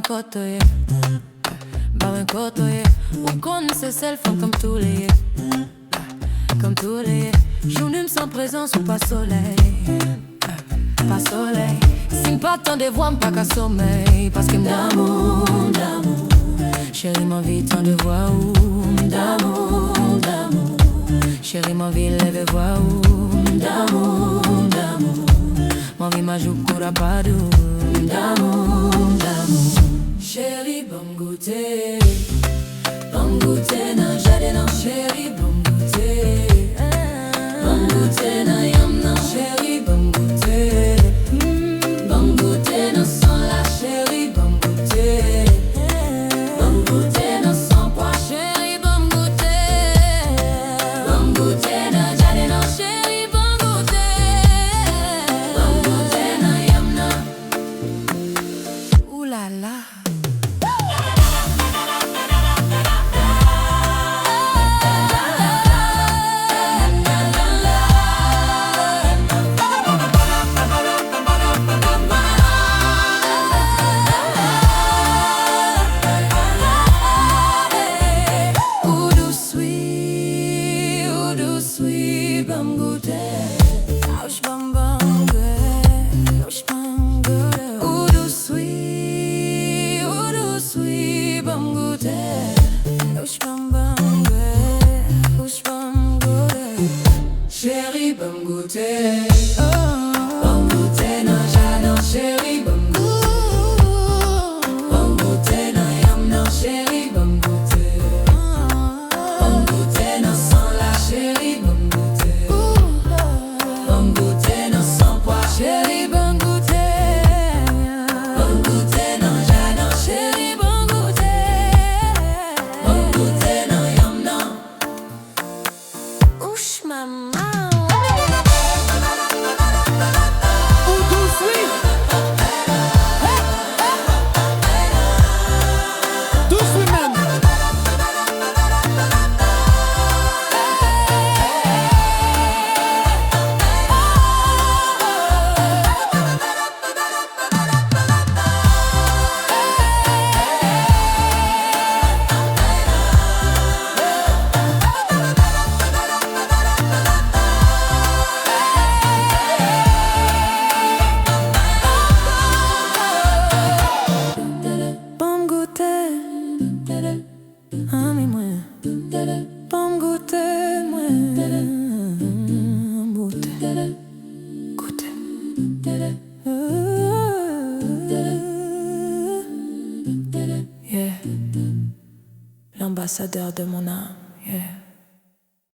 Banm Goute, yeah. Banm Goute, yeah. Ou connaissez celle femme comme tous les, comme tous les. Journée sans présence ou pas soleil, pas soleil. Signe pas tant de voix, pas qu'à sommeil. Parce que d'amour, d'amour. Chérie, ma vie, tant de voix ou d'amour, d'amour. Chérie, ma vie, lève voix ou d'amour, d'amour. Ma vie, ma joue, coura pas d'où d'amour, d'amour. Chérie, Banm Goute. Banm Goute, na jade, na chérie, Banm Goute. Banm Goute, na yam, na chérie, Banm Goute. Banm Goute, na sang la chérie, Banm Goute. Banm Goute, na sang poids, chérie, Banm Goute. Banm Goute, na jade, na chérie, Banm Goute. Banm Goute, na yam, na. Ouh là là. Banm Goute, ouch Banm Goute, ouch Banm Goute. Ouh sweet Banm Goute, ouch Banm Goute, ouch Banm Goute. Chérie Banm Goute, Banm Goute na jade, chérie Banm Goute. Banm Goute na yam, na chérie Banm Goute. Banm Goute na sang la chérie Banm Goute. Banm Goute na sang poids, chérie Banm Goute. Banm Goute na jade, chérie Banm Goute. Banm Goute na yam, na. Ouch maman. Ami moi, Banm Goute moi, Goute, yeah, l'ambassadeur de mon âme, yeah.